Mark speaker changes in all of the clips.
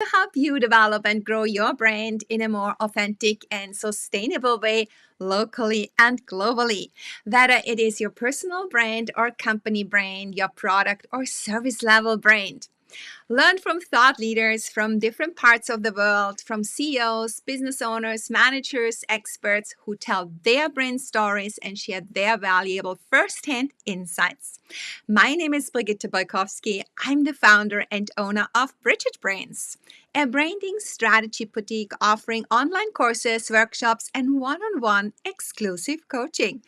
Speaker 1: to help you develop and grow your brand in a more authentic and sustainable way, locally and globally. Whether it is your personal brand or company brand, your product or service level brand. Learn from thought leaders from different parts of the world, from CEOs, business owners, managers, experts who tell their brand stories and share their valuable first-hand insights. My name is Brigitte Bojkowszky. I'm the founder and owner of Brigitte Brands, a branding strategy boutique offering online courses, workshops, and one-on-one exclusive coaching.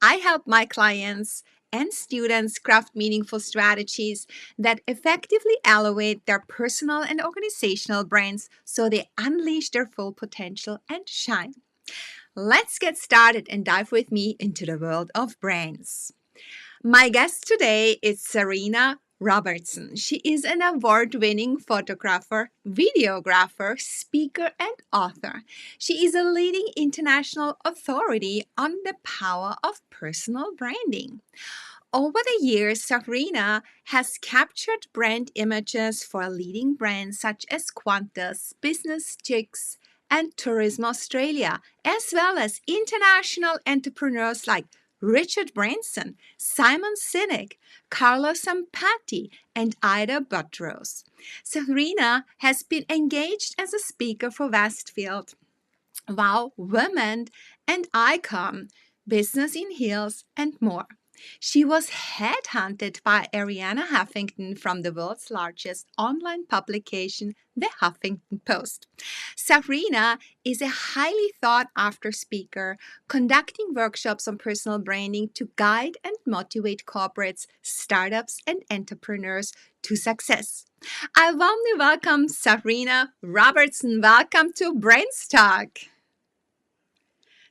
Speaker 1: I help my clients and students craft meaningful strategies that effectively elevate their personal and organizational brands so they unleash their full potential and shine. Let's get started and dive with me into the world of brands. My guest today is Zahrina Robertson. She is an award-winning photographer, videographer, speaker, and author. She is a leading international authority on the power of personal branding. Over the years, Zahrina has captured brand images for leading brands such as Qantas, Business Chicks, and Tourism Australia, as well as international entrepreneurs like Richard Branson, Simon Sinek, Carlos Sampati, and Ida Buttrose. Zahrina has been engaged as a speaker for Westfield, Wow Women, and Icon, Business in Heels, and more. She was headhunted by Arianna Huffington from the world's largest online publication, The Huffington Post. Zahrina is a highly sought after speaker, conducting workshops on personal branding to guide and motivate corporates, startups, and entrepreneurs to success. I warmly welcome Zahrina Robertson. Welcome to BrandsTalk.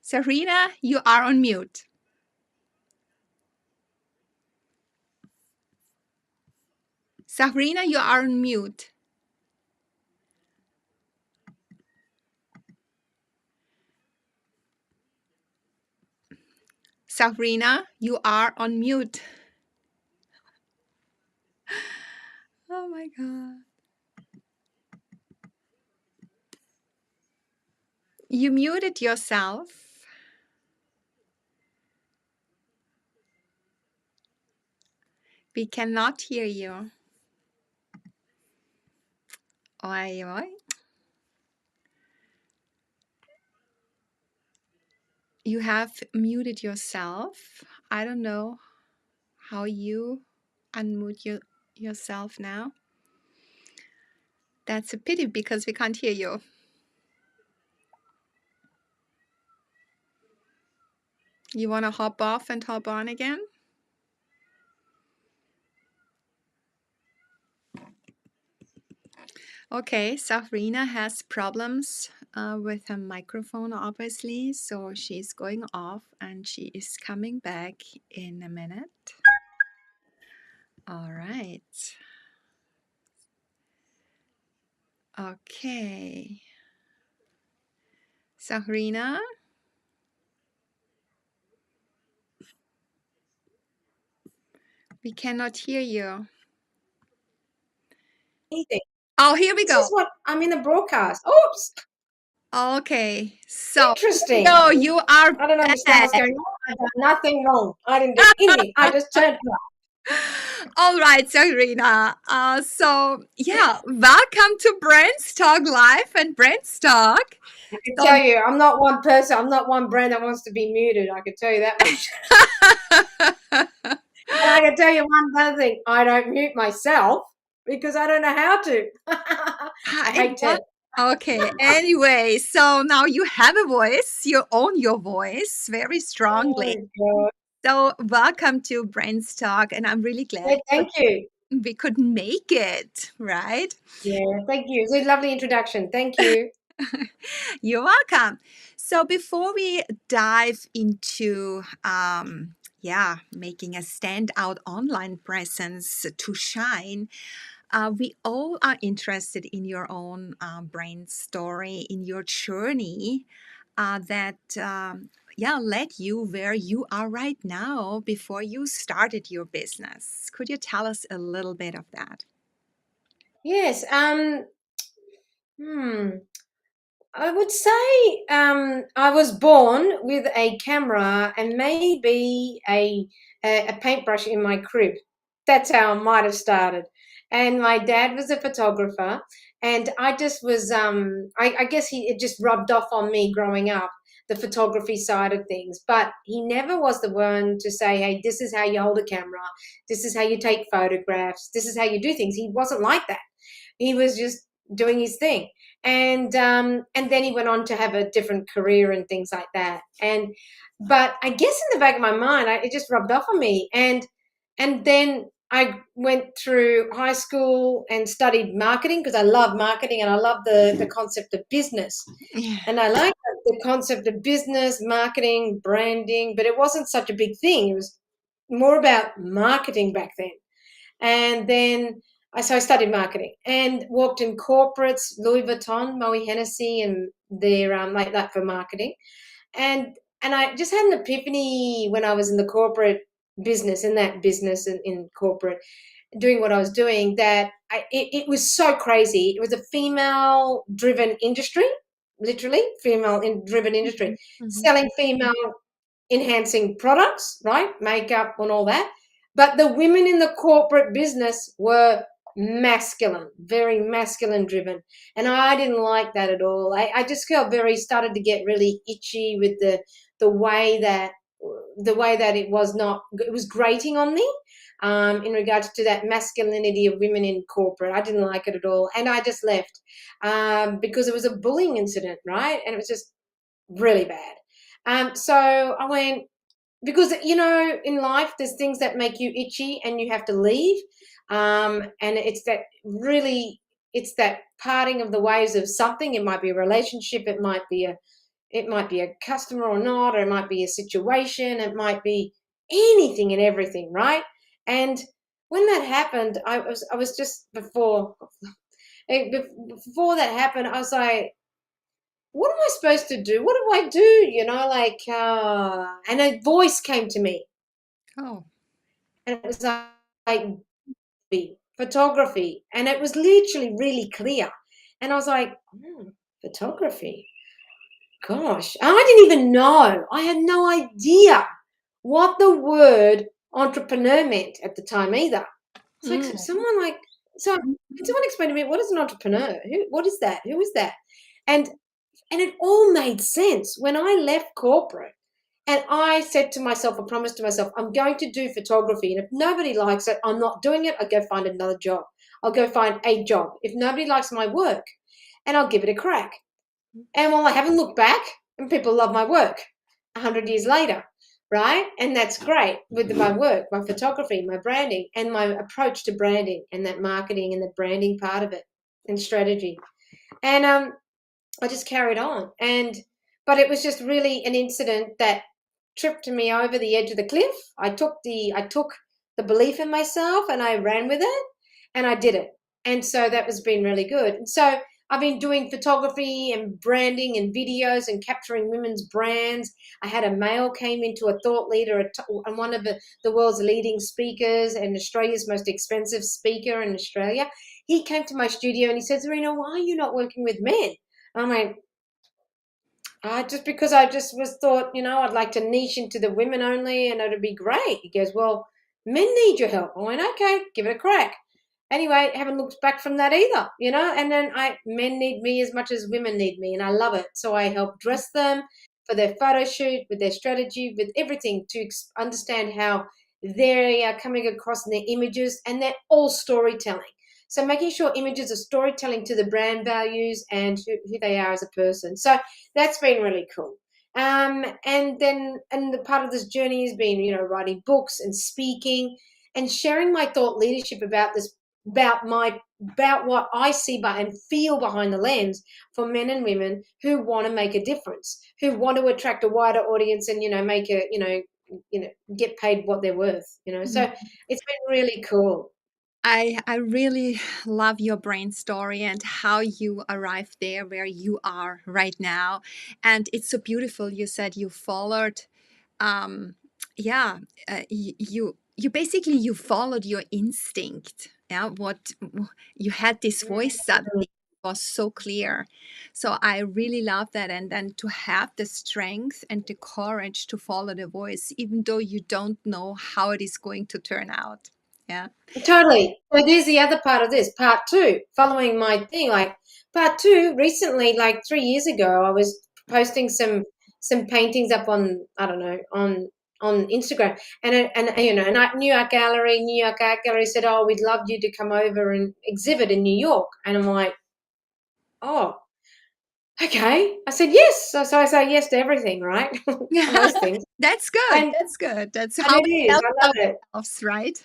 Speaker 1: Zahrina, you are on mute. Zahrina, you are on mute. Zahrina, you are on mute. Oh my God. You muted yourself. We cannot hear you. Oi, oi. You have muted yourself. I don't know how you unmute yourself now. That's a pity because we can't hear you. You want to hop off and hop on again? Okay, Zahrina has problems with her microphone, obviously, so she's going off and she is coming back in a minute. All right. Okay. Zahrina? We cannot hear you.
Speaker 2: Anything.
Speaker 1: Oh, here we
Speaker 2: This
Speaker 1: go.
Speaker 2: is what I'm in the broadcast. Oops.
Speaker 1: Okay, so
Speaker 2: Interesting.
Speaker 1: no, you are
Speaker 2: I don't understand what's
Speaker 1: back.
Speaker 2: going on. I've done nothing wrong. I didn't do anything. I just turned it up.
Speaker 1: All right, Zahrina. So yeah, welcome to BrandsTalk Live and BrandsTalk.
Speaker 2: I can tell you, I'm not one person. I'm not one brand that wants to be muted. I can tell you that much. And I can tell you one other thing. I don't mute myself because I don't know how to. I hate it.
Speaker 1: Okay, anyway, so now you have a voice, you own your voice very strongly.
Speaker 2: Oh,
Speaker 1: So welcome to BrandsTalk, and I'm really glad
Speaker 2: God. Thank you.
Speaker 1: we could make it, right?
Speaker 2: Yeah, thank you. It's a lovely introduction. Thank you.
Speaker 1: You're welcome. So before we dive into making a standout online presence to shine, we all are interested in your own brand story, in your journey that led you where you are right now before you started your business. Could you tell us a little bit of that?
Speaker 2: Yes. Hmm. I would say I was born with a camera and maybe a paintbrush in my crib. That's how I might have started. And my dad was a photographer, and I just was I guess he it just rubbed off on me growing up, the photography side of things. But he never was the one to say, "Hey, this is how you hold a camera. This is how you take photographs. This is how you do things." He wasn't like that. He was just doing his thing, and then he went on to have a different career and things like that. And but I guess in the back of my mind, it just rubbed off on me, and then I went through high school and studied marketing because I love marketing and I love the concept of business.
Speaker 1: Yeah.
Speaker 2: And I like the concept of business, marketing, branding, but it wasn't such a big thing. It was more about marketing back then. And then so I studied marketing and worked in corporates, Louis Vuitton, Moe Hennessy, and they're like that for marketing. And I just had an epiphany when I was in the corporate business, in that business in corporate, doing what I was doing, that it was so crazy. It was a female driven industry, literally female driven industry,
Speaker 1: Mhm, mhm.
Speaker 2: selling female enhancing products, right? Makeup and all that. But the women in the corporate business were masculine, very masculine driven. And I didn't like that at all. I just felt started to get really itchy with the way that it was not, it was grating on me in regards to that masculinity of women in corporate. I didn't like it at all. And I just left because it was a bullying incident, right? And it was just really bad. So I went, because in life there's things that make you itchy and you have to leave, and it's that parting of the ways of something. It might be a relationship, it might be a customer or not, or it might be a situation, it might be anything and everything, right? And when that happened, I was just before that happened, I was like, what am I supposed to do? What do I do? Like, and a voice came to me,
Speaker 1: Oh.
Speaker 2: and it was like photography, and it was literally really clear. And I was like, photography. Gosh, I didn't even know. I had no idea what the word entrepreneur meant at the time either. It's like
Speaker 1: Mm.
Speaker 2: someone like so. Can someone explain to me what is an entrepreneur? What is that? Who is that? And and it all made sense when I left corporate. And I said to myself, I promised to myself, I'm going to do photography. And if nobody likes it, I'm not doing it. I'll go find another job. I'll go find a job. If nobody likes my work, and I'll give it a crack. And I haven't looked back, and people love my work 100 years later, right? And that's great with my work, my photography, my branding, and my approach to branding and that marketing and the branding part of it and strategy. And I just carried on. But it was just really an incident that tripped me over the edge of the cliff. I took the belief in myself and I ran with it and I did it. And so that was been really good. And so I've been doing photography and branding and videos and capturing women's brands. I had a male came into a thought leader and one of the world's leading speakers and Australia's most expensive speaker in Australia. He came to my studio and he said, Zahrina, why are you not working with men? I'm like, just because I just was thought, I'd like to niche into the women only and it'd be great. He goes, well, men need your help. I went, okay, give it a crack. Anyway, haven't looked back from that either, and then men need me as much as women need me, and I love it. So I help dress them for their photo shoot, with their strategy, with everything to understand how they are coming across in their images, and they're all storytelling. So making sure images are storytelling to the brand values and who they are as a person. So that's been really cool. And the part of this journey has been, writing books and speaking and sharing my thought leadership about this, about what I see and feel behind the lens for men and women who want to make a difference, who want to attract a wider audience and make a get paid what they're worth. So
Speaker 1: Mm.
Speaker 2: it's been really cool.
Speaker 1: I really love your brain story and how you arrived there where you are right now. And it's so beautiful. You said you followed, um, yeah, you basically you followed your instinct. Yeah, what you had this voice suddenly was so clear. So I really love that. And then to have the strength and the courage to follow the voice, even though you don't know how it is going to turn out. Yeah.
Speaker 2: Totally. So there's the other part of this, part two, following my thing. Like part two, recently, like 3 years ago, I was posting some paintings up on, I don't know, on Instagram, and you know, and New York Art Gallery said, "Oh, we'd love you to come over and exhibit in New York," and I'm like, "Oh, okay." I said yes. So I say yes to everything, right? Most things,
Speaker 1: That's good.
Speaker 2: and
Speaker 1: That's good. That's
Speaker 2: and
Speaker 1: how
Speaker 2: it
Speaker 1: we
Speaker 2: is.
Speaker 1: help
Speaker 2: I love it.
Speaker 1: ourselves, right?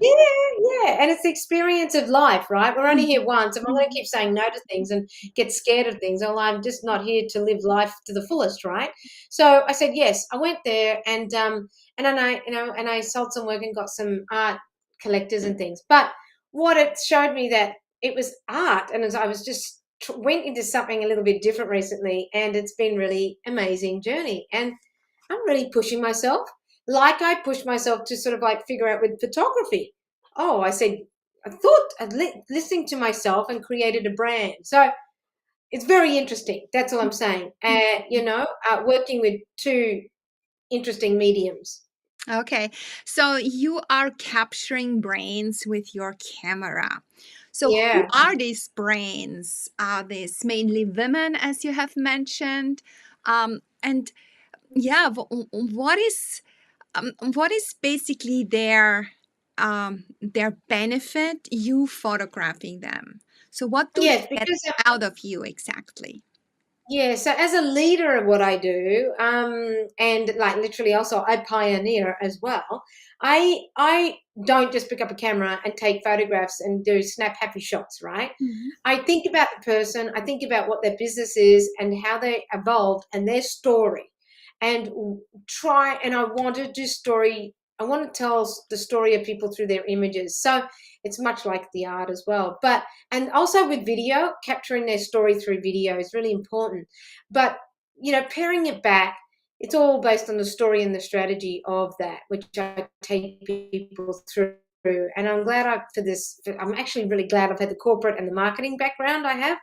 Speaker 2: Yeah, and it's the experience of life, right? We're only here
Speaker 1: Mhm.
Speaker 2: once. If I'm going to keep saying no to things and get scared of things, well, I'm just not here to live life to the fullest, right? So I said yes. I went there, and then I, you know, and I sold some work and got some art collectors and things. But what it showed me that it was art, and as I was just went into something a little bit different recently, and it's been really amazing journey, and I'm really pushing myself like I pushed myself to sort of like figure out with photography. Oh, I said, I thought listening to myself and created a brand. So it's very interesting. That's all I'm saying. You know, working with two interesting mediums.
Speaker 1: Okay, so you are capturing brains with your camera. So, who
Speaker 2: Yeah.
Speaker 1: are these brains? Are these mainly women, as you have mentioned? And yeah, what is basically their benefit? You photographing them. So, what do they
Speaker 2: Yes,
Speaker 1: get
Speaker 2: because
Speaker 1: out of you exactly?
Speaker 2: yeah, so as a leader of what I do, and like literally also I pioneer as well. I don't just pick up a camera and take photographs and do snap happy shots, right?
Speaker 1: Mhm.
Speaker 2: I think about the person, I think about what their business is and how they evolved and their story, and try. And I want to do story. I want to tell the story of people through their images. So it's much like the art as well, but and also with video, capturing their story through video is really important. But you know, pairing it back, it's all based on the story and the strategy of that, which I take people through. And I'm glad I'm actually really glad I've had the corporate and the marketing background I have,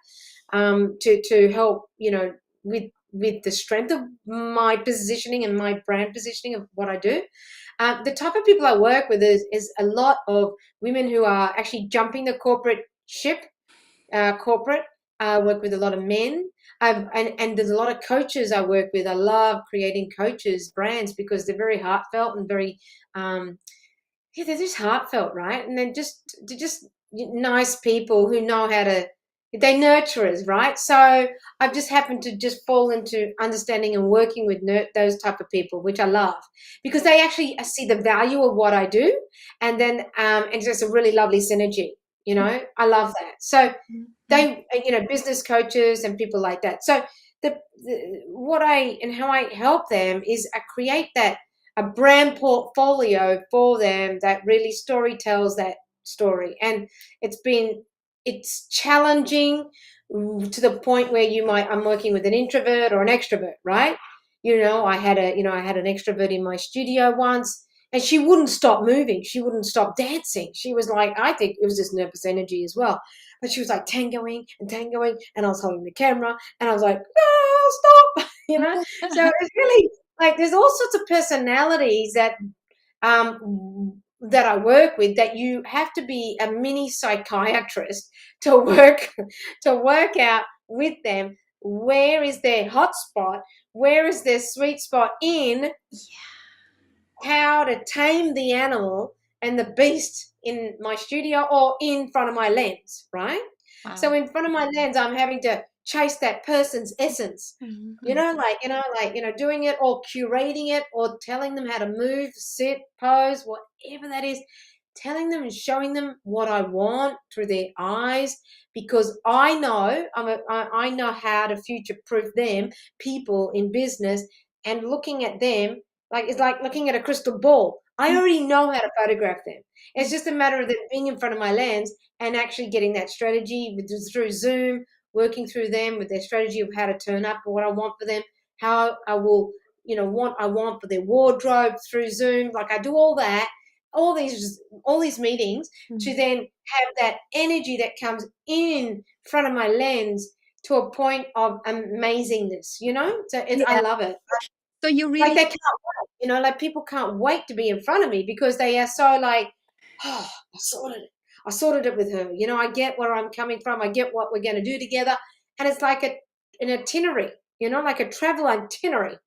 Speaker 2: to help, you know, with the strength of my positioning and my brand positioning of what I do. The type of people I work with is a lot of women who are actually jumping the corporate ship, corporate. I work with a lot of men. And there's a lot of coaches I work with. I love creating coaches brands because they're very heartfelt and very, yeah, they're just heartfelt, right? And they're just nice people who know how to, they nurturers, right? So I've just happened to just fall into understanding and working with those type of people, which I love because they actually see the value of what I do, and then it's just a really lovely synergy. You know, I love that. So
Speaker 1: Mhm.
Speaker 2: they, you know, business coaches and people like that. So the what I and how I help them is I create that a brand portfolio for them that really story tells that story. And it's challenging, to the point where I'm working with an introvert or an extrovert, right? You know, I had an extrovert in my studio once, and she wouldn't stop moving, she wouldn't stop dancing. She was like, I think it was just nervous energy as well, but she was like tangoing and tangoing, and I was holding the camera, and I was like, no, stop, you know. So it's really like there's all sorts of personalities that I work with, that you have to be a mini psychiatrist to work to work out with them where is their hot spot, where is their sweet spot in how to tame the animal and the beast in my studio or in front of my lens, right? So
Speaker 1: Wow.
Speaker 2: in front of my lens, I'm having to chase that person's essence,
Speaker 1: Mhm.
Speaker 2: doing it or curating it or telling them how to move, sit, pose, whatever that is, telling them and showing them what I want through their eyes, because I know I know how to future proof them, people in business, and looking at them like it's like looking at a crystal ball. I already know how to photograph them. It's just a matter of them being in front of my lens and actually getting that strategy through Zoom, working through them with their strategy of how to turn up or what I want for them, how I will, what I want for their wardrobe through Zoom. Like I do all that, all these meetings to
Speaker 1: Mm.
Speaker 2: then have that energy that comes in front of my lens to a point of amazingness, you know? So I
Speaker 1: Yeah.
Speaker 2: love it.
Speaker 1: So you
Speaker 2: Like
Speaker 1: really,
Speaker 2: they can't wait, you know, like people can't wait to be in front of me because they are so like, oh, I sorted it with her. You know, I get where I'm coming from. I get what we're going to do together. And it's like an itinerary, you know, like a travel itinerary.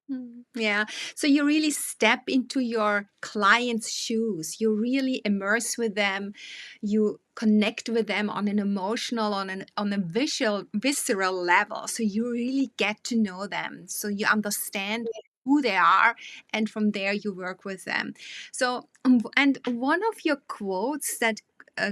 Speaker 1: yeah. So you really step into your client's shoes. You really immerse with them. You connect with them on an emotional, on a visceral level. So you really get to know them. So you understand who they are, and from there you work with them. So, and one of your quotes that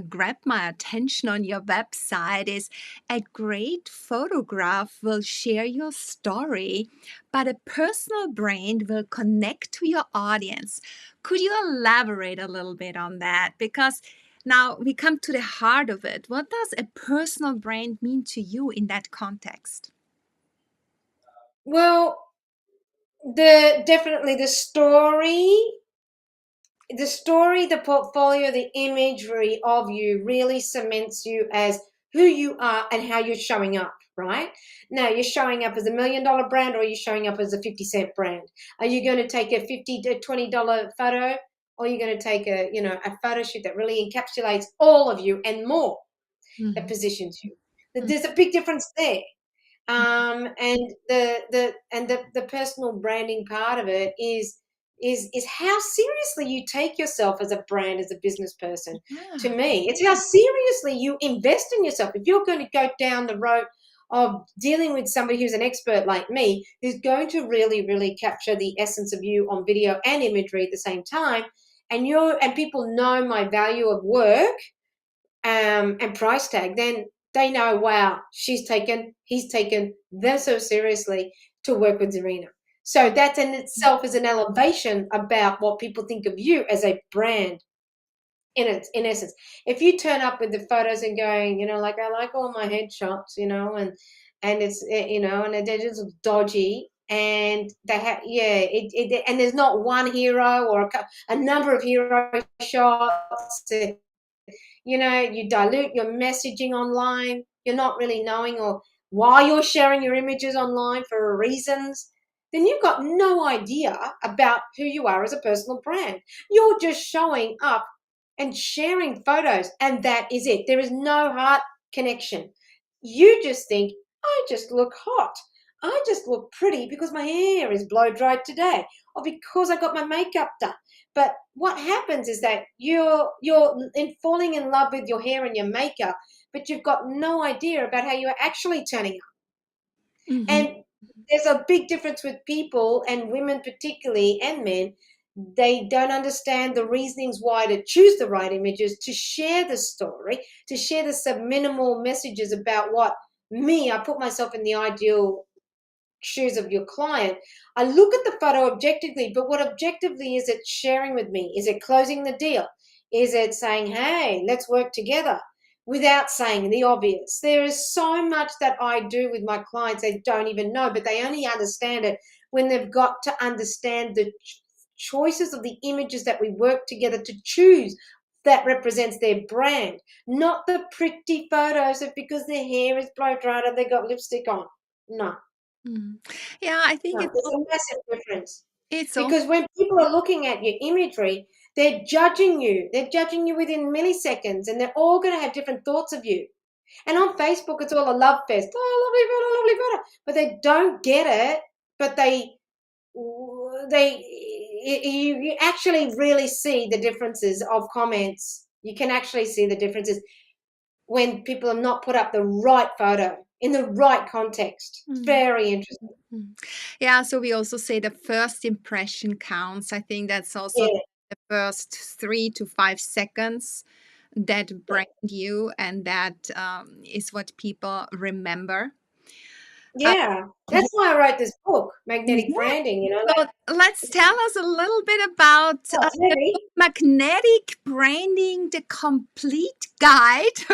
Speaker 1: grabbed my attention on your website is, "A great photograph will share your story, but a personal brand will connect to your audience." Could you elaborate a little bit on that? Because now we come to the heart of it. What does a personal brand mean to you in that context?
Speaker 2: Well, definitely the portfolio, the imagery of you really cements you as who you are and how you're showing up, right? Now, you're showing up as $1 million brand, or you're showing up as a 50-cent brand. Are you going to take a $50 to $20 photo, or are you going to take a photo shoot that really encapsulates all of you and more, that
Speaker 1: Mhm.
Speaker 2: positions you? There's a big difference there. And the personal branding part of it is how seriously you take yourself as a brand, as a business person. To
Speaker 1: Yeah.
Speaker 2: me, it's how seriously you invest in yourself. If you're going to go down the road of dealing with somebody who's an expert like me, who's going to really, really capture the essence of you on video and imagery at the same time, and people know my value of work, and price tag, then they know, wow, he's taken them so seriously to work with Zahrina. So that in itself is an elevation about what people think of you as a brand. In essence, if you turn up with the photos and going, like, I like all my headshots, and it's and they're just dodgy, and they have, and there's not one hero or a number of hero shots. You dilute your messaging online. You're not really knowing or why you're sharing your images online for reasons. Then you've got no idea about who you are as a personal brand. You're just showing up and sharing photos, and that is it. There is no heart connection. You just think, I just look hot. I just look pretty because my hair is blow dried today, or because I got my makeup done. But what happens is that you're falling in love with your hair and your makeup, but you've got no idea about how you're actually turning up.
Speaker 1: Mhm.
Speaker 2: And there's a big difference with people, and women particularly, and men. They don't understand the reasonings why to choose the right images, to share the story, to share the subliminal messages about what me. I put myself in the ideal shoes of your client. I look at the photo objectively, but what objectively is it sharing with me? Is it closing the deal? Is it saying, hey, let's work together, without saying the obvious? There is so much that I do with my clients they don't even know, but they only understand it when they've got to understand the choices of the images that we work together to choose that represents their brand, not the pretty photos of because their hair is blow dried and they got lipstick on. No.
Speaker 1: Mm. Yeah, I think
Speaker 2: No, there's a massive difference
Speaker 1: it's also
Speaker 2: because when people are looking at your imagery, they're judging you. They're judging you within milliseconds, and they're all going to have different thoughts of you. And on Facebook, it's all a love fest. Oh, lovely photo, lovely photo. But they don't get it. But you actually really see the differences of comments. You can actually see the differences when people have not put up the right photo in the right context. It's
Speaker 1: Mm.
Speaker 2: very interesting.
Speaker 1: Mm. Yeah, so we also say the first impression counts. I think that's also
Speaker 2: Yeah.
Speaker 1: the first 3 to 5 seconds that
Speaker 2: Yeah.
Speaker 1: brand you, and that is what people remember. Uh,
Speaker 2: Yeah,
Speaker 1: yeah,
Speaker 2: that's why I wrote this book, Magnetic
Speaker 1: yeah.
Speaker 2: Branding,
Speaker 1: So let's tell us a little bit about
Speaker 2: oh, it's
Speaker 1: the book
Speaker 2: heavy.
Speaker 1: Magnetic Branding, the complete guide,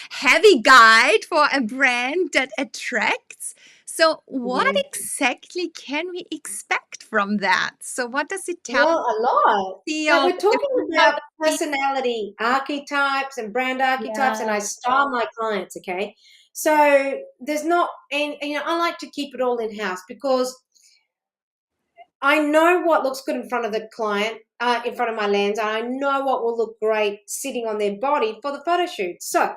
Speaker 1: heavy guide for a brand that attracts. So, what
Speaker 2: Yeah.
Speaker 1: exactly can we expect from that? So, what does it tell
Speaker 2: Well, a lot.
Speaker 1: me
Speaker 2: Like
Speaker 1: of
Speaker 2: we're
Speaker 1: the
Speaker 2: talking about
Speaker 1: personality?
Speaker 2: personality archetypes and brand archetypes, and I
Speaker 1: Yeah.
Speaker 2: style my clients. Okay, so there's not, and I like to keep it all in house because I know what looks good in front of the client, in front of my lens. And I know what will look great sitting on their body for the photo shoot. So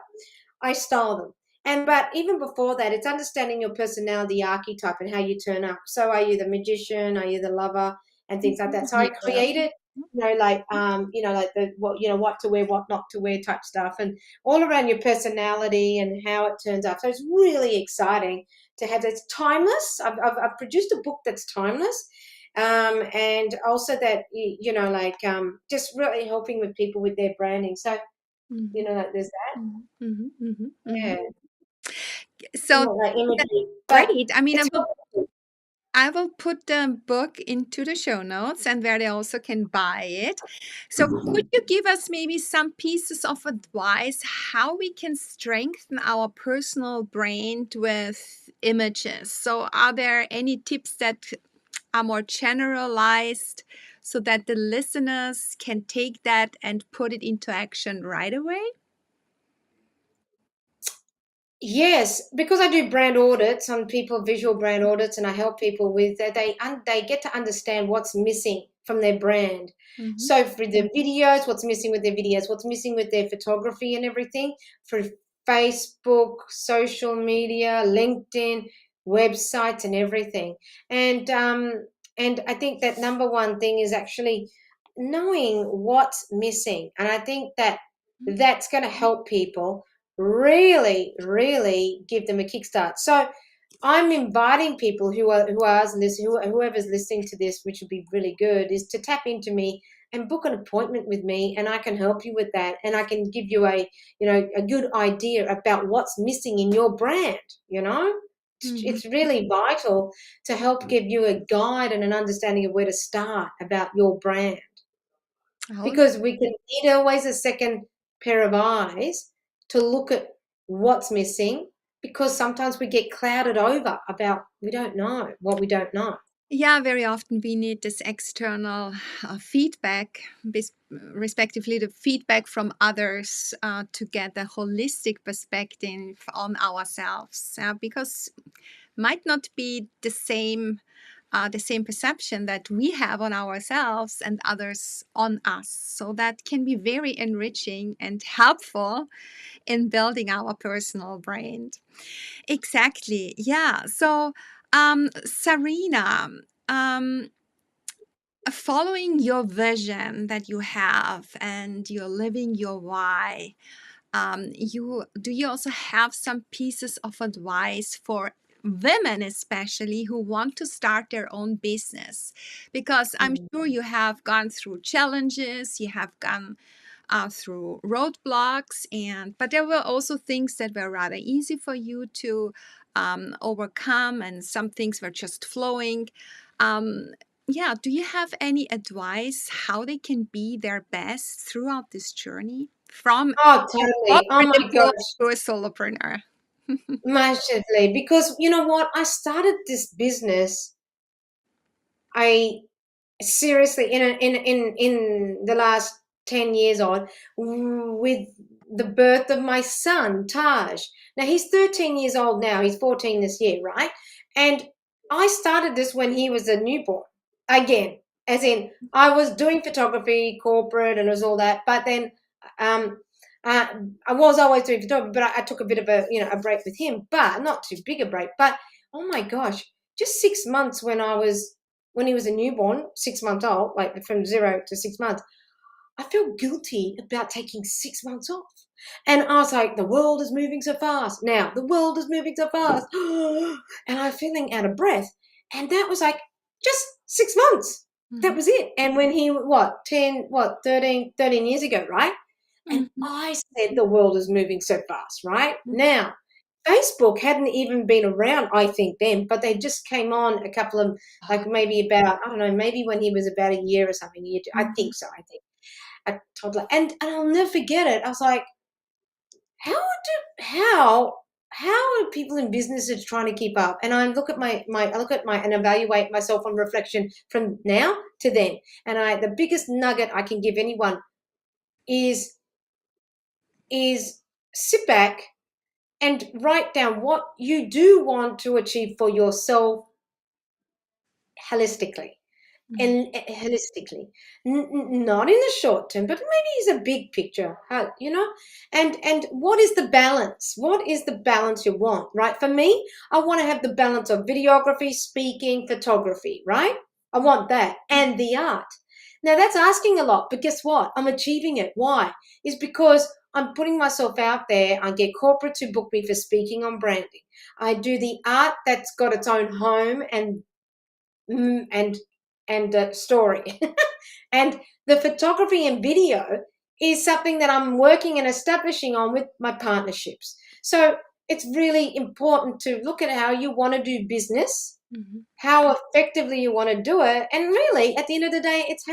Speaker 2: I style them. But even before that, it's understanding your personality archetype and how you turn up. So are you the magician? Are you the lover? And things like that. So I
Speaker 1: Yeah.
Speaker 2: created, like the what to wear, what not to wear type stuff, and all around your personality and how it turns up. So it's really exciting to have that. It's timeless. I've produced a book that's timeless, and also that just really helping with people with their branding. So
Speaker 1: Mhm,
Speaker 2: like there's that.
Speaker 1: mhm, mhm, mhm, mhm.
Speaker 2: Yeah.
Speaker 1: So,
Speaker 2: Like
Speaker 1: that's
Speaker 2: imagery, but
Speaker 1: great. I mean,
Speaker 2: it's for
Speaker 1: I will put the book into the show notes and where they also can buy it. So, could you give us maybe some pieces of advice how we can strengthen our personal brand with images? So, are there any tips that are more generalized so that the listeners can take that and put it into action right away?
Speaker 2: Yes, because I do brand audits on people, visual brand audits, and I help people with that. They get to understand what's missing from their brand.
Speaker 1: Mhm,
Speaker 2: So for the videos, what's missing with their videos, what's missing with their photography and everything, for Facebook, social media, LinkedIn, websites, and everything. And I think that number one thing is actually knowing what's missing, and I think that that's going to help people really, really give them a kickstart. So I'm inviting people whoever's listening to this, which would be really good, is to tap into me and book an appointment with me, and I can help you with that, and I can give you a good idea about what's missing in your brand.
Speaker 1: mhm.
Speaker 2: It's really vital to help give you a guide and an understanding of where to start about your brand,
Speaker 1: Oh,
Speaker 2: because we can need always a second pair of eyes to look at what's missing, because sometimes we get clouded over about we don't know what we don't know.
Speaker 1: yeah, very often we need this external feedback, respectively, the feedback from others to get a holistic perspective on ourselves, because might not be the same perception that we have on ourselves and others on us. So that can be very enriching and helpful in building our personal brand. Exactly. Yeah. So, Sarina, um, following your vision that you have and you're living your why, you also have some pieces of advice for women especially who want to start their own business, because I'm
Speaker 2: Mm.
Speaker 1: sure you have gone through challenges, you have gone through roadblocks, and but there were also things that were rather easy for you to overcome, and some things were just flowing. Um, yeah, do you have any advice how they can be their best throughout this journey from
Speaker 2: Oh,
Speaker 1: a
Speaker 2: totally. Oh
Speaker 1: corporate
Speaker 2: my
Speaker 1: employee
Speaker 2: gosh.
Speaker 1: to a solopreneur?
Speaker 2: Massively. Because you know what? I started this business. I seriously in the last 10 years on, with the birth of my son Taj. Now he's 13 years old now. He's 14 this year, right? And I started this when he was a newborn. Again, as in I was doing photography, corporate, and it was all that. But then um uh, I was always doing photography, but I took a bit of a break with him, but not too big a break. But oh my gosh, just 6 months when he was a newborn, 6 months old, like from 0 to 6 months, I felt guilty about taking 6 months off. And I was like, the world is moving so fast. Now, the world is moving so fast. And I'm feeling out of breath. And that was like just 6 months. That
Speaker 1: Mhm,
Speaker 2: was it. And when he, 10, 13 years ago, right? And
Speaker 1: mhm,
Speaker 2: I said the world is moving so fast, right?
Speaker 1: mhm.
Speaker 2: Now, Facebook hadn't even been around, I think, then, but they just came on a couple of,
Speaker 1: Oh,
Speaker 2: like maybe about, I don't know, maybe when he was about a year or something. I
Speaker 1: mhm,
Speaker 2: think so, I think. A toddler. And I'll never forget it. I was like, how how are people in businesses trying to keep up? And I look at and evaluate myself on reflection from now to then. And the biggest nugget I can give anyone is sit back and write down what you do want to achieve for yourself holistically.
Speaker 1: Mhm.
Speaker 2: And holistically, not in the short term, but maybe as a big picture, and what is the balance? What is the balance you want? Right, for me, I want to have the balance of videography, speaking, photography. Right, I want that, and the art. Now that's asking a lot, but guess what? I'm achieving it. Why? Is because I'm putting myself out there. I get corporate to book me for speaking on branding. I do the art that's got its own home mm, and story. And the photography and video is something that I'm working and establishing on with my partnerships. So it's really important to look at how you want to do business,
Speaker 1: Mhm.
Speaker 2: how effectively you want to do it, and really at the end of the day, it's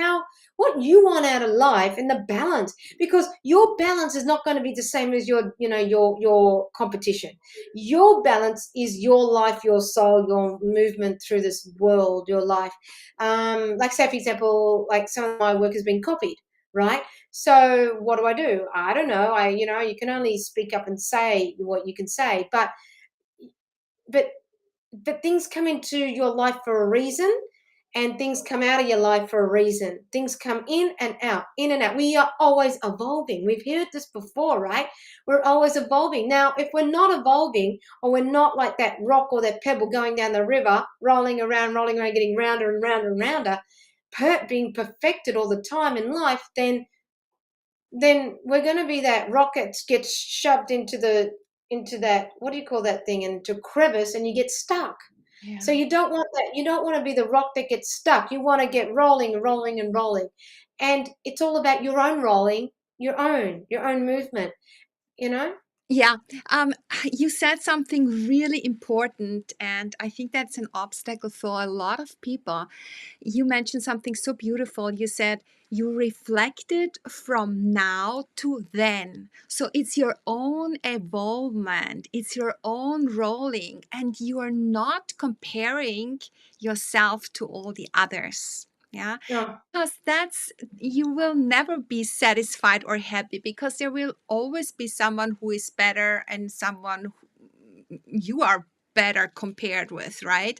Speaker 2: what you want out of life and the balance, because your balance is not going to be the same as your competition. Your balance is your life, your soul, your movement through this world, your life. Like, say for example, like some of my work has been copied, right? So what do? I don't know. You can only speak up and say what you can say, but things come into your life for a reason, and things come out of your life for a reason. Things come in and out, in and out. We are always evolving. We've heard this before, right? We're always evolving. Now, if we're not evolving, or we're not like that rock or that pebble going down the river, rolling around, getting rounder and rounder and rounder, being perfected all the time in life, then we're going to be that rocket gets shoved into that, what do you call that thing, into a crevice, and you get stuck. So
Speaker 1: Yeah.
Speaker 2: you don't want that. You don't want to be the rock that gets stuck. You want to get rolling and rolling and rolling. And it's all about your own rolling, your own movement, you know?
Speaker 1: Yeah, um, you said something really important, and I think that's an obstacle for a lot of people. You mentioned something so beautiful. You said you reflected from now to then. So it's your own evolvement, it's your own rolling, and you are not comparing yourself to all the others. Yeah,
Speaker 2: Yeah.
Speaker 1: because that's, you will never be satisfied or happy, because there will always be someone who is better and someone who you are better compared with, right?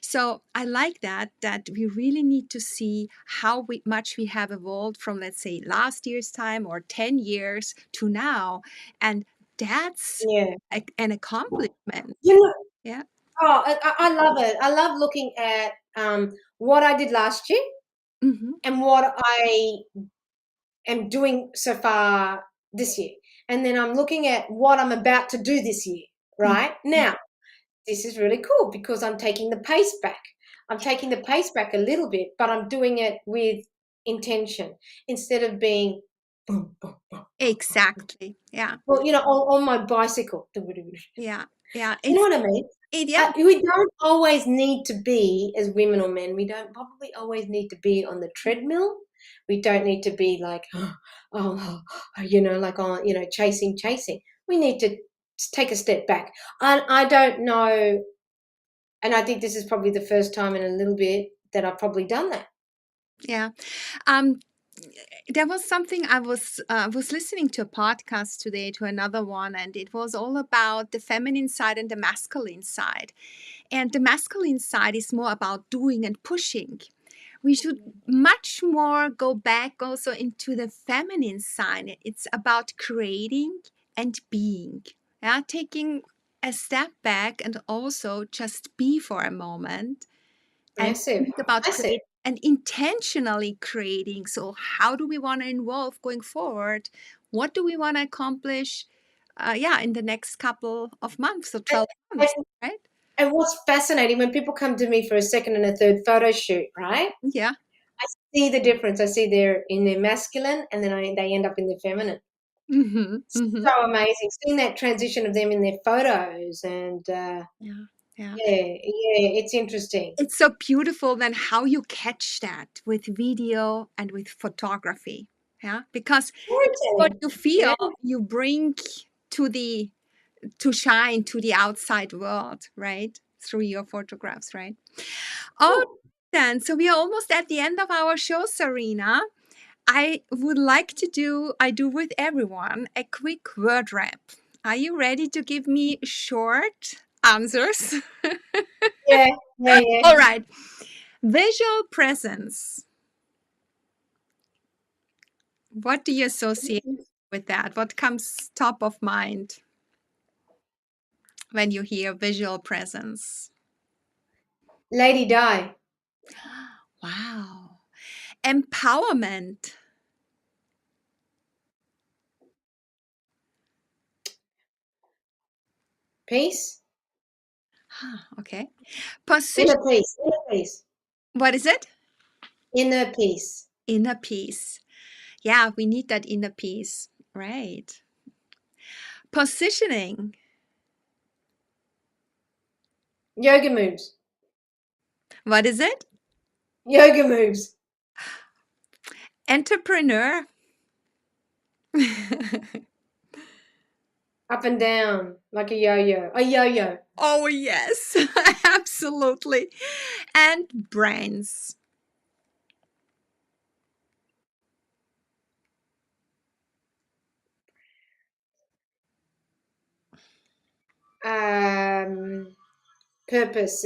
Speaker 1: So I like that we really need to see how much we have evolved from, let's say, last year's time or 10 years to now. And that's
Speaker 2: Yeah.
Speaker 1: an accomplishment.
Speaker 2: You know,
Speaker 1: Yeah.
Speaker 2: I love it. I love looking at what I did last year
Speaker 1: Hmm.
Speaker 2: and what I am doing so far this year. And then I'm looking at what I'm about to do this year, right? Now, this is really cool because I'm taking the pace back. I'm taking the pace back a little bit, but I'm doing it with intention instead of being boom, boom, boom.
Speaker 1: Exactly. Yeah.
Speaker 2: Well, on my bicycle.
Speaker 1: Yeah. Yeah.
Speaker 2: You know
Speaker 1: It's
Speaker 2: what I mean?
Speaker 1: yeah.
Speaker 2: We don't always need to be, as women or men, we don't probably always need to be on the treadmill. We don't need to be like, like on, chasing. We need to take a step back. I don't know. And I think this is probably the first time in a little bit that I've probably done that.
Speaker 1: Yeah. Um, there was something I was listening to a podcast today, to another one, and it was all about the feminine side and the masculine side. And the masculine side is more about doing and pushing. We should much more go back also into the feminine side. It's about creating and being. Yeah, taking a step back and also just be for a moment and
Speaker 2: Massive,
Speaker 1: think about
Speaker 2: massive.
Speaker 1: create and intentionally creating. So how do we want to involve going forward? What do we want to accomplish? Yeah, in the next couple of months or
Speaker 2: And,
Speaker 1: 12
Speaker 2: and,
Speaker 1: months, right?
Speaker 2: and what's fascinating, when people come to me for a second and a third photo shoot, right?
Speaker 1: Yeah.
Speaker 2: I see the difference. I see they're in their masculine, and then they end up in their feminine.
Speaker 1: Hmm. Hmm.
Speaker 2: So amazing seeing that transition of them in their photos, and
Speaker 1: Yeah. Yeah.
Speaker 2: it's interesting.
Speaker 1: It's so beautiful then how you catch that with video and with photography. Yeah. Because what
Speaker 2: Storytelling,
Speaker 1: you
Speaker 2: yeah,
Speaker 1: feel, you bring to the to shine to the outside world, right? Through your photographs, right? Oh, then, so we are almost at the end of our show, Zahrina. I would like to I do with everyone, a quick word wrap. Are you ready to give me short answers?
Speaker 2: Yeah, yeah, yeah.
Speaker 1: All right. Visual presence. What do you associate with that? What comes top of mind when you hear visual presence?
Speaker 2: Lady Di.
Speaker 1: Wow. Empowerment.
Speaker 2: Peace.
Speaker 1: Okay. Position.
Speaker 2: Inner peace. Inner peace.
Speaker 1: What is it?
Speaker 2: Inner peace.
Speaker 1: Inner peace. Yeah, we need that inner peace. Right. Positioning.
Speaker 2: Yoga moves.
Speaker 1: What is it?
Speaker 2: Yoga moves.
Speaker 1: Entrepreneur.
Speaker 2: Up and down like a yo-yo. A yo-yo.
Speaker 1: Oh, yes, absolutely. And brands.
Speaker 2: Purpose.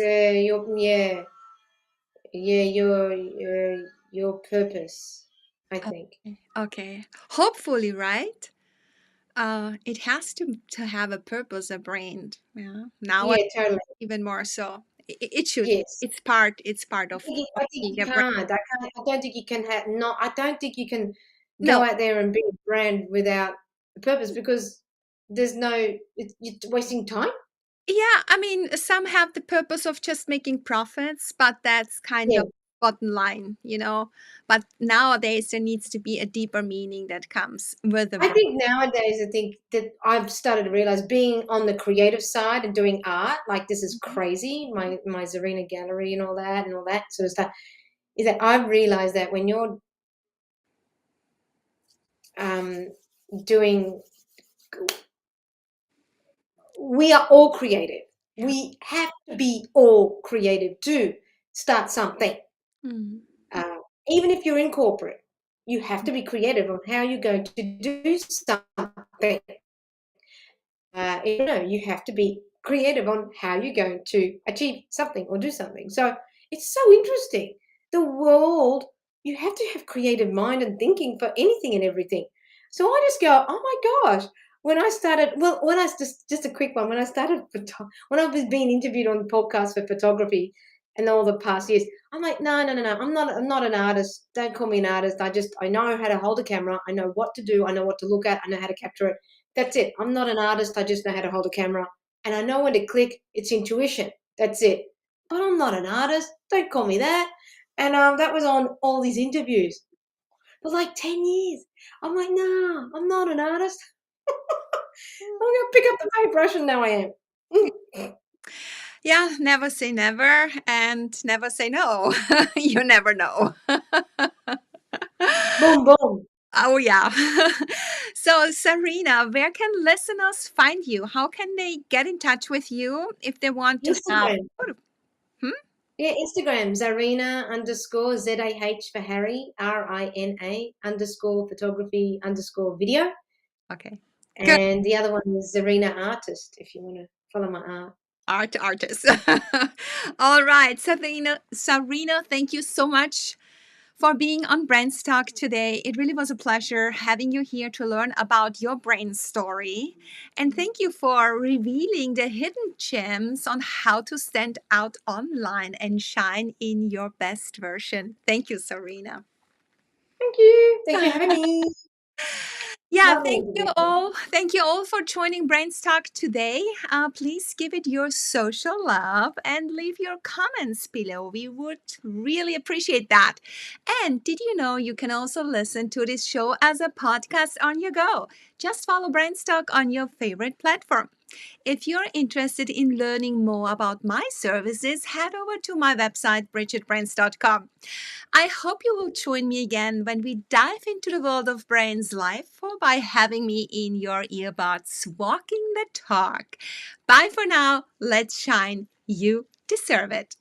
Speaker 2: Your purpose, I think.
Speaker 1: Okay. Hopefully, right? It has to have a purpose, a brand. Yeah. Now
Speaker 2: Yeah, totally.
Speaker 1: even more so. It should.
Speaker 2: Yes.
Speaker 1: It's part of
Speaker 2: I think
Speaker 1: being
Speaker 2: you
Speaker 1: a brand.
Speaker 2: can't. I don't think you can have not. I don't think you can go
Speaker 1: No.
Speaker 2: out there and be a brand without a purpose because there's no. You're wasting time.
Speaker 1: Yeah, I mean, some have the purpose of just making profits, but that's kind
Speaker 2: Yeah.
Speaker 1: of bottom line. But nowadays, there needs to be a deeper meaning that comes with the
Speaker 2: I
Speaker 1: brand.
Speaker 2: think nowadays, I think that I've started to realize being on the creative side and doing art, like this is crazy. My Zahrina gallery and all that sort of stuff. Is that I've realized that when you're um, doing, we are all creative.
Speaker 1: Yeah.
Speaker 2: We have to be all creative to start something.
Speaker 1: Mm.
Speaker 2: Uh, Even if you're in corporate, you have to be creative on how you're going to do something. You have to be creative on how you're going to achieve something or do something. So it's so interesting. The world, you have to have creative mind and thinking for anything and everything. So I just go, oh my gosh. When I started, well, when I just a quick one, when I started, when I was being interviewed on the podcast for photography and all the past years, I'm like, no, no, no, no. I'm not an artist. Don't call me an artist. I know how to hold a camera. I know what to do. I know what to look at. I know how to capture it. That's it. I'm not an artist. I just know how to hold a camera. And I know when to click. It's intuition. That's it. But I'm not an artist. Don't call me that. And that was on all these interviews for like 10 years. I'm like, no, I'm not an artist. I'm going to pick up the paintbrush and now I am.
Speaker 1: Yeah, never say never and never say no. You never know.
Speaker 2: Boom, boom.
Speaker 1: Oh, yeah. So, Zahrina, where can listeners find you? How can they get in touch with you if they want to have
Speaker 2: Instagram.
Speaker 1: photo? Hmm?
Speaker 2: Yeah, Instagram, Zahrina _ ZAH for Harry, RINA _ photography _ video.
Speaker 1: Okay. Good.
Speaker 2: And the other one is Zahrina Artist, if you want to follow my art.
Speaker 1: Artist. All right. Zahrina, thank you so much for being on BrandsTalk today. It really was a pleasure having you here to learn about your brain story. And thank you for revealing the hidden gems on how to stand out online and shine in your best version. Thank you, Zahrina.
Speaker 2: Thank you. Thanks for having me.
Speaker 1: Yeah,
Speaker 2: Lovely
Speaker 1: thank
Speaker 2: to
Speaker 1: you
Speaker 2: be here.
Speaker 1: all. Thank you all for joining BrandsTalk today. Please give it your social love and leave your comments below. We would really appreciate that. And did you know you can also listen to this show as a podcast on your go? Just follow BrandsTalk on your favorite platform. If you're interested in learning more about my services, head over to my website, BrigitteBrands.com. I hope you will join me again when we dive into the world of brands live or by having me in your earbuds walking the talk. Bye for now. Let's shine. You deserve it.